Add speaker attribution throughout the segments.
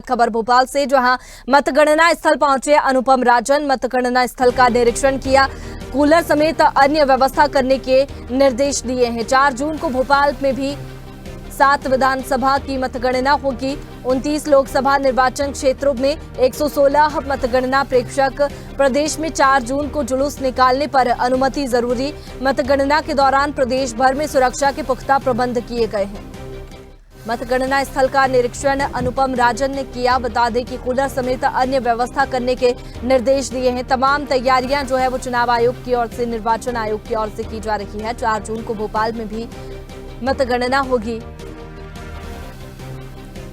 Speaker 1: खबर भोपाल से, जहां मतगणना स्थल पहुंचे अनुपम राजन। मतगणना स्थल का निरीक्षण किया, कूलर समेत अन्य व्यवस्था करने के निर्देश दिए हैं। 4 जून को भोपाल में भी 7 विधानसभा की मतगणना होगी। 29 लोकसभा निर्वाचन क्षेत्रों में 116 मतगणना प्रेक्षक। प्रदेश में 4 जून को जुलूस निकालने पर अनुमति जरूरी। मतगणना के दौरान प्रदेश भर में सुरक्षा के पुख्ता प्रबंध किए गए हैं। मतगणना स्थल का निरीक्षण अनुपम राजन ने किया। बता दें कि कूलर समेत अन्य व्यवस्था करने के निर्देश दिए हैं। तमाम तैयारियां जो है वो चुनाव आयोग की ओर से, निर्वाचन आयोग की ओर से की जा रही है। 4 जून को भोपाल में भी मतगणना होगी।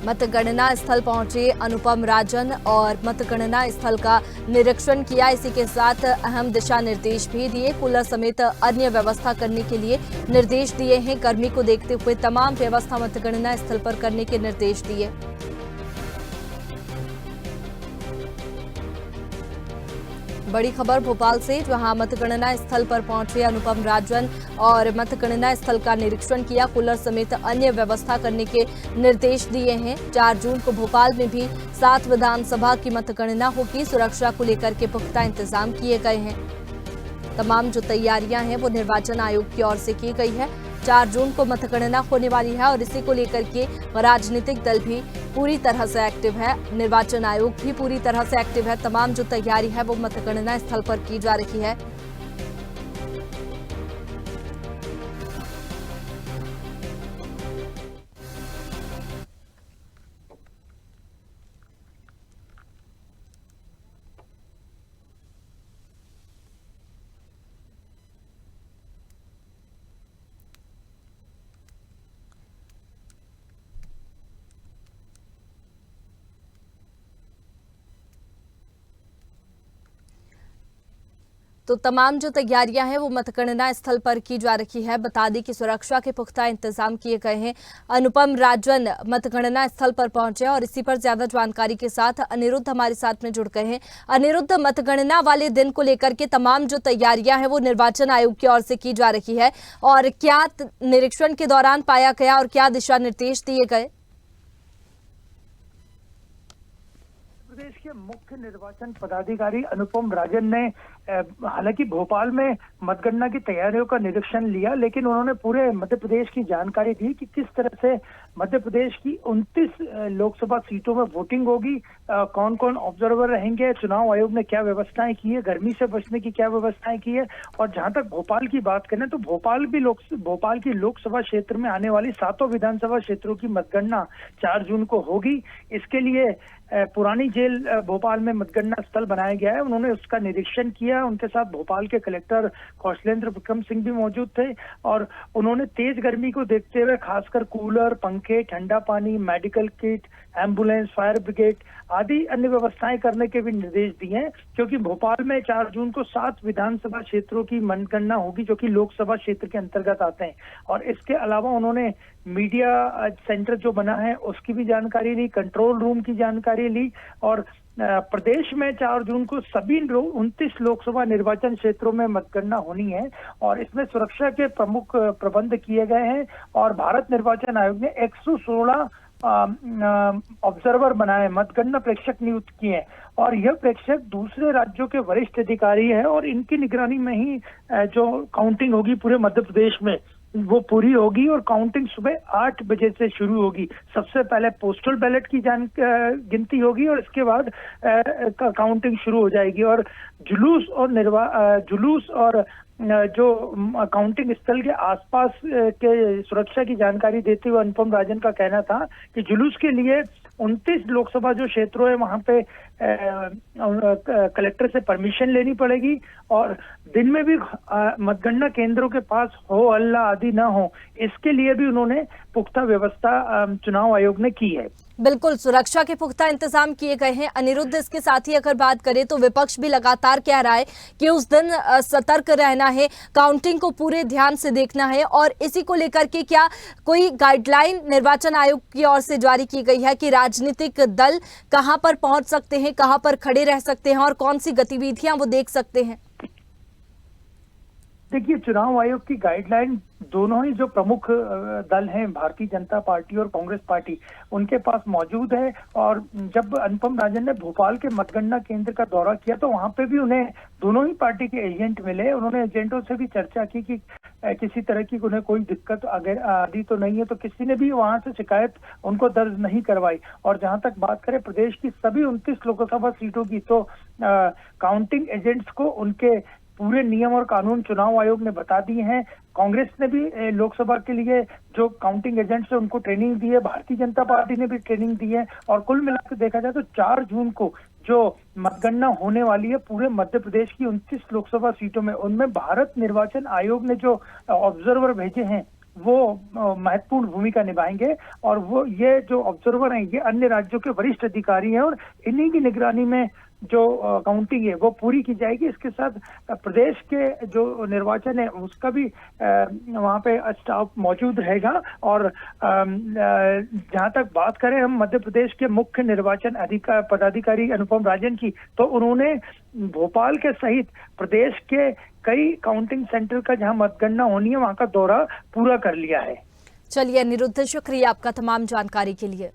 Speaker 1: मतगणना स्थल पहुंचे अनुपम राजन और मतगणना स्थल का निरीक्षण किया। इसी के साथ अहम दिशा निर्देश भी दिए। कूलर समेत अन्य व्यवस्था करने के लिए निर्देश दिए हैं। गर्मी को देखते हुए तमाम व्यवस्था मतगणना स्थल पर करने के निर्देश दिए। बड़ी खबर भोपाल से, जहां मतगणना स्थल पर पहुंचे अनुपम राजन और मतगणना स्थल का निरीक्षण किया। कूलर समेत अन्य व्यवस्था करने के निर्देश दिए हैं। 4 जून को भोपाल में भी 7 विधानसभा की मतगणना होगी। सुरक्षा को लेकर के पुख्ता इंतजाम किए गए हैं। तमाम जो तैयारियां हैं वो निर्वाचन आयोग की ओर से की गई है। 4 जून को मतगणना होने वाली है और इसी को लेकर के राजनीतिक दल भी पूरी तरह से एक्टिव है। निर्वाचन आयोग भी पूरी तरह से एक्टिव है। तमाम जो तैयारी है वो मतगणना स्थल पर की जा रही है। तो तमाम जो तैयारियां हैं वो मतगणना स्थल पर की जा रही है। बता दें कि सुरक्षा के पुख्ता इंतजाम किए गए हैं। अनुपम राजन मतगणना स्थल पर पहुंचे और इसी पर ज्यादा जानकारी के साथ अनिरुद्ध हमारे साथ में जुड़ गए हैं। अनिरुद्ध, मतगणना वाले दिन को लेकर के तमाम जो तैयारियां हैं वो निर्वाचन आयोग की ओर से की जा रही है, और क्या निरीक्षण के दौरान पाया गया और क्या दिशा निर्देश दिए गए?
Speaker 2: प्रदेश के मुख्य निर्वाचन पदाधिकारी अनुपम राजन ने हालांकि भोपाल में मतगणना की तैयारियों का निरीक्षण लिया, लेकिन उन्होंने पूरे मध्य प्रदेश की जानकारी दी कि किस तरह से मध्य प्रदेश की 29 लोकसभा सीटों में वोटिंग होगी, कौन कौन ऑब्जर्वर रहेंगे, चुनाव आयोग ने क्या व्यवस्थाएं की है, गर्मी से बचने की क्या व्यवस्थाएं की है। और जहां तक भोपाल की बात करें तो भोपाल की लोकसभा क्षेत्र में आने वाली 7 विधानसभा क्षेत्रों की मतगणना 4 जून को होगी। इसके लिए पुरानी जेल भोपाल में मतगणना स्थल बनाया गया है। उन्होंने उसका निरीक्षण किया। उनके साथ भोपाल के कलेक्टर कौशलेंद्र विक्रम सिंह भी मौजूद थे और उन्होंने तेज गर्मी को देखते हुए खासकर कूलर, पंखे, ठंडा पानी, medical kit, ambulance, fire brigade आदि अन्य व्यवस्थाएं करने के भी निर्देश दिए हैं, क्योंकि भोपाल में 4 जून को 7 विधानसभा क्षेत्रों की मतगणना होगी जो कि लोकसभा क्षेत्र के अंतर्गत आते हैं। और इसके अलावा उन्होंने मीडिया सेंटर जो बना है उसकी भी जानकारी ली, कंट्रोल रूम की जानकारी ली और प्रदेश में 4 जून को सभी 29 लोकसभा निर्वाचन क्षेत्रों में मतगणना होनी है और इसमें सुरक्षा के प्रमुख प्रबंध किए गए हैं। और भारत निर्वाचन आयोग ने 116 ऑब्जर्वर बनाए, मतगणना प्रेक्षक नियुक्त किए और यह प्रेक्षक दूसरे राज्यों के वरिष्ठ अधिकारी है और इनकी निगरानी में ही जो काउंटिंग होगी पूरे मध्य प्रदेश में वो पूरी होगी और काउंटिंग सुबह 8 बजे से शुरू होगी। सबसे पहले पोस्टल बैलेट की गिनती होगी और इसके बाद काउंटिंग शुरू हो जाएगी। और जुलूस और जो काउंटिंग स्थल के आसपास के सुरक्षा की जानकारी देते हुए अनुपम राजन का कहना था कि जुलूस के लिए 29 लोकसभा जो क्षेत्रों है वहां पे कलेक्टर से परमिशन लेनी पड़ेगी और दिन में भी मतगणना केंद्रों के पास हो हल्ला आदि ना हो, इसके लिए भी उन्होंने पुख्ता व्यवस्था चुनाव आयोग ने की है।
Speaker 1: बिल्कुल, सुरक्षा के पुख्ता इंतजाम किए गए हैं। अनिरुद्ध, इसके साथ ही अगर बात करें तो विपक्ष भी लगातार कह रहा है कि उस दिन सतर्क रहना है, काउंटिंग को पूरे ध्यान से देखना है और इसी को लेकर के क्या कोई गाइडलाइन निर्वाचन आयोग की ओर से जारी की गई है कि राजनीतिक दल कहां पर पहुंच सकते हैं, कहां पर खड़े रह सकते हैं और कौन सी गतिविधियां वो देख सकते हैं?
Speaker 2: देखिए, चुनाव आयोग की गाइडलाइन दोनों ही जो प्रमुख दल हैं, भारतीय जनता पार्टी और कांग्रेस पार्टी, उनके पास मौजूद है। और जब अनुपम राजन ने भोपाल के मतगणना केंद्र का दौरा किया तो वहां पे भी उन्हें दोनों ही पार्टी के एजेंट मिले। उन्होंने एजेंटों से भी चर्चा की कि किसी तरह की उन्हें कोई दिक्कत अगर आदि तो नहीं है, तो किसी ने भी वहां से शिकायत उनको दर्ज नहीं करवाई। और जहां तक बात करें प्रदेश की सभी 29 लोकसभा सीटों की, तो काउंटिंग एजेंट्स को उनके पूरे नियम और कानून चुनाव आयोग ने बता दिए हैं। कांग्रेस ने भी लोकसभा के लिए जो काउंटिंग एजेंट्स है उनको ट्रेनिंग दी है, भारतीय जनता पार्टी ने भी ट्रेनिंग दी है। और कुल मिलाकर देखा जाए तो 4 जून को जो मतगणना होने वाली है पूरे मध्य प्रदेश की 29 लोकसभा सीटों में, उनमें भारत निर्वाचन आयोग ने जो ऑब्जर्वर भेजे हैं वो महत्वपूर्ण भूमिका निभाएंगे। और वो ये जो ऑब्जर्वर हैं ये अन्य राज्यों के वरिष्ठ अधिकारी हैं और इन्हीं की निगरानी में जो काउंटिंग है वो पूरी की जाएगी। इसके साथ प्रदेश के जो निर्वाचन है उसका भी वहाँ पे स्टाफ मौजूद रहेगा। और जहाँ तक बात करें हम मध्य प्रदेश के मुख्य निर्वाचन पदाधिकारी अनुपम राजन की, तो उन्होंने भोपाल के सहित प्रदेश के कई काउंटिंग सेंटर का जहाँ मतगणना होनी है वहाँ का दौरा पूरा कर लिया है।
Speaker 1: चलिए अनिरुद्ध, शुक्रिया आपका तमाम जानकारी के लिए।